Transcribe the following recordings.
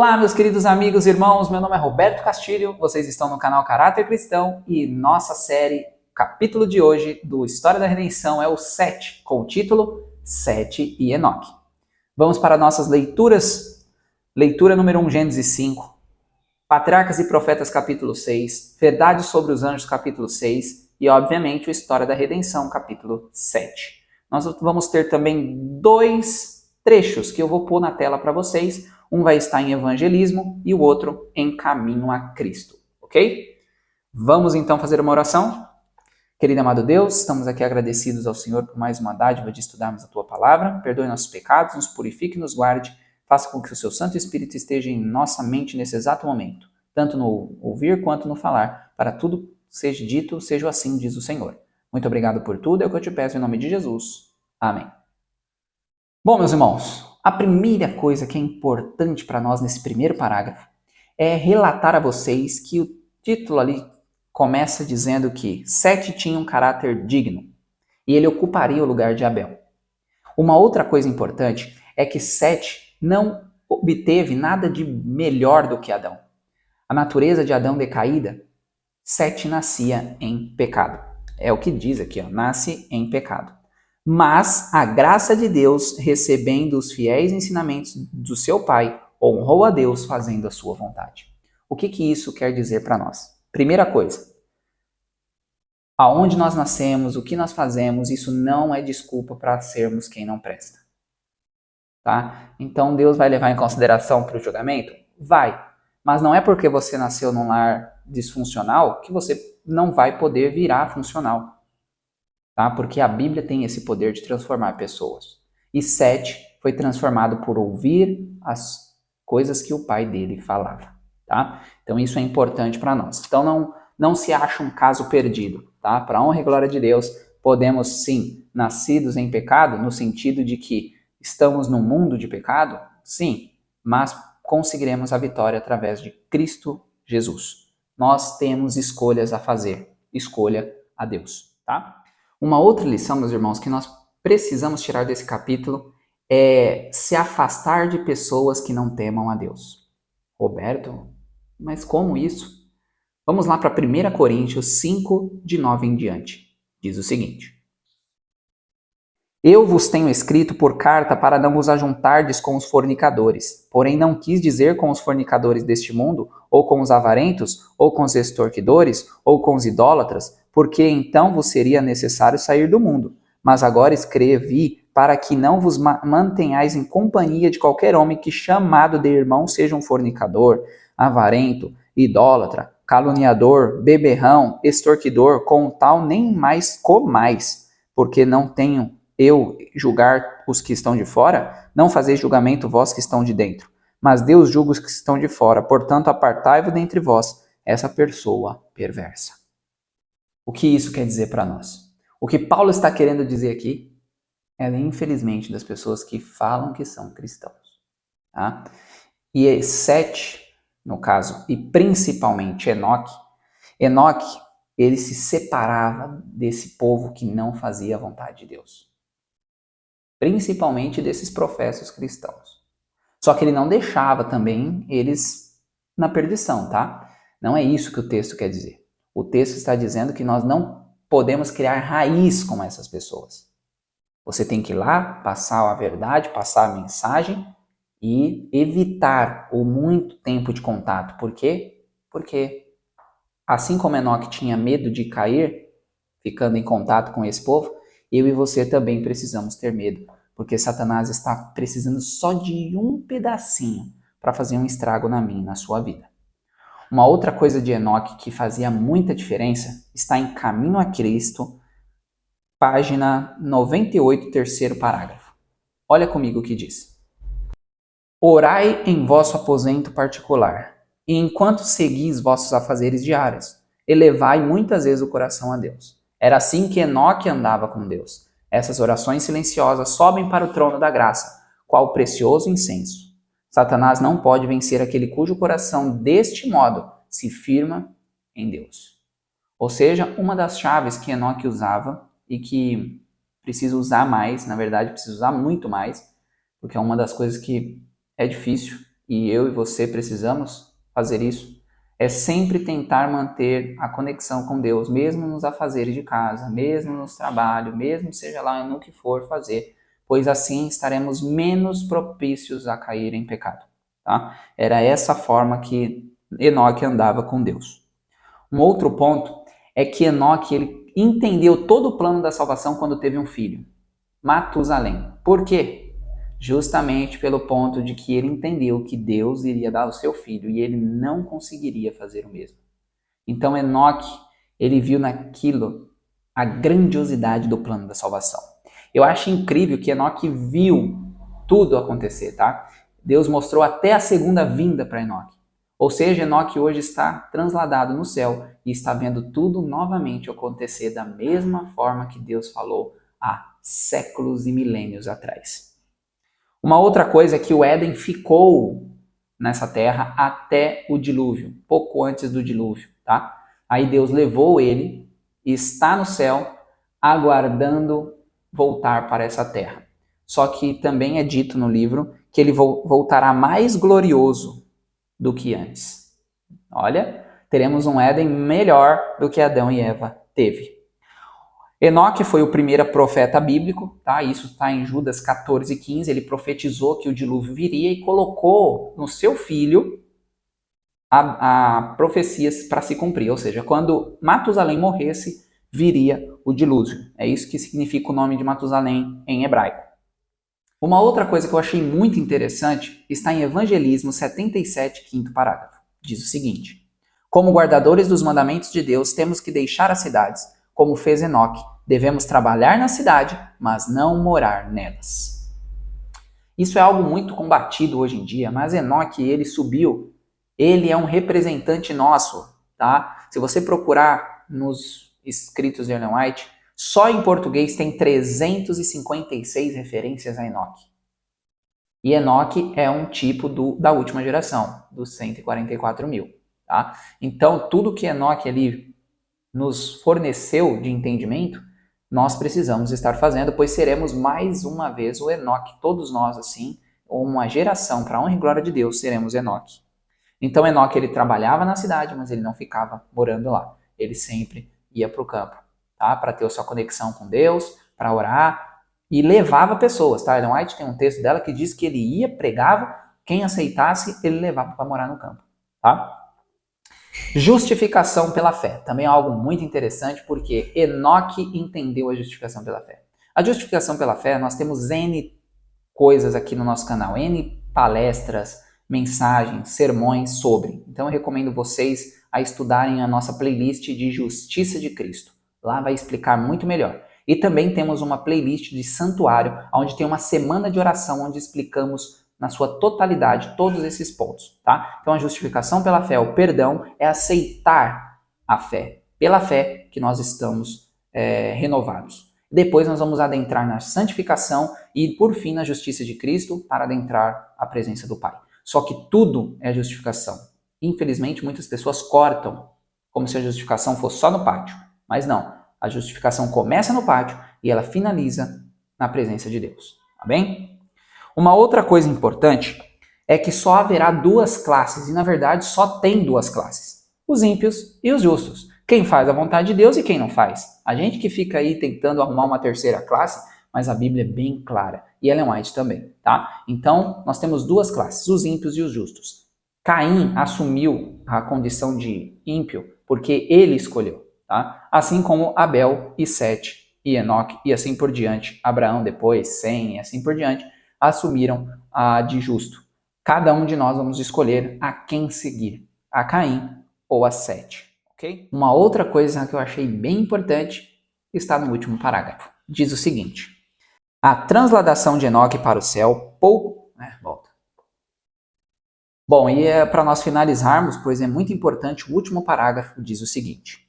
Olá, meus queridos amigos e irmãos, meu nome é Roberto Castilho, vocês estão no canal Caráter Cristão e nossa série, capítulo de hoje do História da Redenção é o 7, com o título Sete e Enoque. Vamos para nossas leituras. Leitura número 1, Gênesis 5, Patriarcas e Profetas, capítulo 6, Verdades sobre os Anjos, capítulo 6 e, obviamente, o História da Redenção, capítulo 7. Nós vamos ter também dois trechos que eu vou pôr na tela para vocês. Um vai estar em evangelismo e o outro em caminho a Cristo, ok? Vamos então fazer uma oração? Querido amado Deus, estamos aqui agradecidos ao Senhor por mais uma dádiva de estudarmos a Tua Palavra. Perdoe nossos pecados, nos purifique e nos guarde. Faça com que o Seu Santo Espírito esteja em nossa mente nesse exato momento, tanto no ouvir quanto no falar, para tudo seja dito, seja assim, diz o Senhor. Muito obrigado por tudo, é o que eu te peço em nome de Jesus. Amém. Bom, meus irmãos, a primeira coisa que é importante para nós nesse primeiro parágrafo é relatar a vocês que o título ali começa dizendo que Sete tinha um caráter digno e ele ocuparia o lugar de Abel. Uma outra coisa importante é que Sete não obteve nada de melhor do que Adão. A natureza de Adão decaída, Sete nascia em pecado. É o que diz aqui, nasce em pecado. Mas a graça de Deus, recebendo os fiéis ensinamentos do seu pai, honrou a Deus fazendo a sua vontade. O que isso quer dizer para nós? Primeira coisa, aonde nós nascemos, o que nós fazemos, isso não é desculpa para sermos quem não presta. Tá? Então Deus vai levar em consideração para o julgamento? Vai. Mas não é porque você nasceu num lar disfuncional que você não vai poder virar funcional. Tá? Porque a Bíblia tem esse poder de transformar pessoas. E Sete foi transformado por ouvir as coisas que o pai dele falava. Tá? Então isso é importante para nós. Então não se acha um caso perdido. Tá? Para a honra e glória de Deus, podemos sim, nascidos em pecado, no sentido de que estamos num mundo de pecado, sim, mas conseguiremos a vitória através de Cristo Jesus. Nós temos escolhas a fazer. Escolha a Deus. Tá? Uma outra lição, meus irmãos, que nós precisamos tirar desse capítulo é se afastar de pessoas que não temam a Deus. Roberto, mas como isso? Vamos lá para 1 Coríntios 5, de 9 em diante. Diz o seguinte: Eu vos tenho escrito por carta para não vos ajuntardes com os fornicadores, porém não quis dizer com os fornicadores deste mundo, ou com os avarentos, ou com os extorquidores, ou com os idólatras, porque então vos seria necessário sair do mundo. Mas agora escrevi para que não vos mantenhais em companhia de qualquer homem que, chamado de irmão, seja um fornicador, avarento, idólatra, caluniador, beberrão, extorquidor, com tal nem mais comais, porque não tenho eu julgar os que estão de fora? Não fazeis julgamento vós que estão de dentro, mas Deus julga os que estão de fora. Portanto, apartai-vos dentre vós essa pessoa perversa. O que isso quer dizer para nós? O que Paulo está querendo dizer aqui é, infelizmente, das pessoas que falam que são cristãos. Tá? E Sete, no caso, e principalmente Enoque, ele se separava desse povo que não fazia a vontade de Deus. Principalmente desses professos cristãos. Só que ele não deixava também eles na perdição, tá? Não é isso que o texto quer dizer. O texto está dizendo que nós não podemos criar raiz com essas pessoas. Você tem que ir lá, passar a verdade, passar a mensagem e evitar o muito tempo de contato. Por quê? Porque assim como Enoque tinha medo de cair, ficando em contato com esse povo, eu e você também precisamos ter medo, porque Satanás está precisando só de um pedacinho para fazer um estrago na minha e na sua vida. Uma outra coisa de Enoque que fazia muita diferença está em Caminho a Cristo, página 98, terceiro parágrafo. Olha comigo o que diz. Orai em vosso aposento particular, e enquanto seguis vossos afazeres diários, elevai muitas vezes o coração a Deus. Era assim que Enoque andava com Deus. Essas orações silenciosas sobem para o trono da graça, qual precioso incenso. Satanás não pode vencer aquele cujo coração deste modo se firma em Deus. Ou seja, uma das chaves que Enoque usava e que precisa usar mais, na verdade precisa usar muito mais, porque é uma das coisas que é difícil e eu e você precisamos fazer isso, é sempre tentar manter a conexão com Deus, mesmo nos afazeres de casa, mesmo nos trabalhos, mesmo seja lá no que for fazer, pois assim estaremos menos propícios a cair em pecado. Tá? Era essa forma que Enoque andava com Deus. Um outro ponto é que Enoque ele entendeu todo o plano da salvação quando teve um filho, Matusalém. Por quê? Justamente pelo ponto de que ele entendeu que Deus iria dar o seu filho e ele não conseguiria fazer o mesmo. Então Enoque, ele viu naquilo a grandiosidade do plano da salvação. Eu acho incrível que Enoque viu tudo acontecer, tá? Deus mostrou até a segunda vinda para Enoque. Ou seja, Enoque hoje está transladado no céu e está vendo tudo novamente acontecer da mesma forma que Deus falou há séculos e milênios atrás. Uma outra coisa é que o Éden ficou nessa terra até o dilúvio, pouco antes do dilúvio, tá? Aí Deus levou ele e está no céu aguardando voltar para essa terra. Só que também é dito no livro que ele voltará mais glorioso do que antes. Olha, teremos um Éden melhor do que Adão e Eva teve. Enoque foi o primeiro profeta bíblico, tá? Isso está em Judas 14:15. Ele profetizou que o dilúvio viria e colocou no seu filho a profecia para se cumprir. Ou seja, quando Matusalém morresse, viria o dilúvio. É isso que significa o nome de Matusalém em hebraico. Uma outra coisa que eu achei muito interessante está em Evangelismo 77, quinto parágrafo. Diz o seguinte: como guardadores dos mandamentos de Deus, temos que deixar as cidades, como fez Enoque. Devemos trabalhar na cidade, mas não morar nelas. Isso é algo muito combatido hoje em dia, mas Enoque, ele subiu. Ele é um representante nosso, tá? Se você procurar nos escritos de Ellen White, só em português tem 356 referências a Enoque. E Enoque é um tipo da última geração, dos 144 mil. Tá? Então, tudo que Enoque ali nos forneceu de entendimento, nós precisamos estar fazendo, pois seremos mais uma vez o Enoque, todos nós assim, uma geração, para a honra e glória de Deus, seremos Enoque. Então Enoque ele trabalhava na cidade, mas ele não ficava morando lá. Ele sempre ia para o campo, tá? Para ter a sua conexão com Deus, para orar e levava pessoas, tá? Ellen White tem um texto dela que diz que ele ia, pregava, quem aceitasse ele levava para morar no campo, tá? Justificação pela fé, também é algo muito interessante porque Enoque entendeu a justificação pela fé. A justificação pela fé, nós temos N coisas aqui no nosso canal, N palestras, mensagens, sermões sobre. Então eu recomendo vocês a estudarem a nossa playlist de Justiça de Cristo. Lá vai explicar muito melhor. E também temos uma playlist de santuário, onde tem uma semana de oração, onde explicamos na sua totalidade todos esses pontos, tá? Então a justificação pela fé, o perdão, é aceitar a fé. Pela fé que nós estamos renovados. Depois nós vamos adentrar na santificação e, por fim, na justiça de Cristo para adentrar a presença do Pai. Só que tudo é justificação. Infelizmente, muitas pessoas cortam como se a justificação fosse só no pátio. Mas não, a justificação começa no pátio e ela finaliza na presença de Deus. Tá bem? Uma outra coisa importante é que só haverá duas classes, e na verdade só tem duas classes: os ímpios e os justos. Quem faz a vontade de Deus e quem não faz. A gente que fica aí tentando arrumar uma terceira classe, mas a Bíblia é bem clara. E Ellen White também, tá? Então, nós temos duas classes, os ímpios e os justos. Caim assumiu a condição de ímpio porque ele escolheu, tá? Assim como Abel e Sete e Enoque e assim por diante, Abraão depois, Sem e assim por diante, assumiram a de justo. Cada um de nós vamos escolher a quem seguir, a Caim ou a Sete. Okay? Uma outra coisa que eu achei bem importante está no último parágrafo. Diz o seguinte: a transladação de Enoque para o céu pouco... volta. Bom, e para nós finalizarmos, pois é muito importante, o último parágrafo diz o seguinte: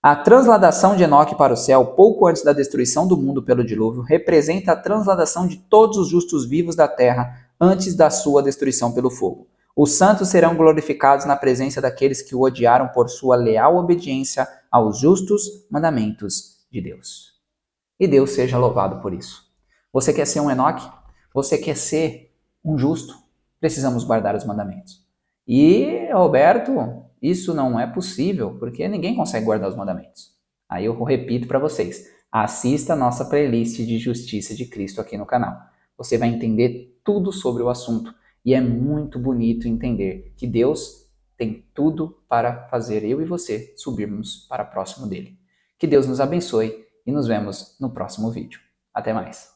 a transladação de Enoque para o céu, pouco antes da destruição do mundo pelo dilúvio, representa a transladação de todos os justos vivos da terra antes da sua destruição pelo fogo. Os santos serão glorificados na presença daqueles que o odiaram por sua leal obediência aos justos mandamentos de Deus. E Deus seja louvado por isso. Você quer ser um Enoque? Você quer ser um justo? precisamos guardar os mandamentos. E, Roberto, isso não é possível, porque ninguém consegue guardar os mandamentos. Aí eu repito para vocês, assista a nossa playlist de Justiça de Cristo aqui no canal. Você vai entender tudo sobre o assunto. E é muito bonito entender que Deus tem tudo para fazer eu e você subirmos para próximo dele. Que Deus nos abençoe e nos vemos no próximo vídeo. Até mais!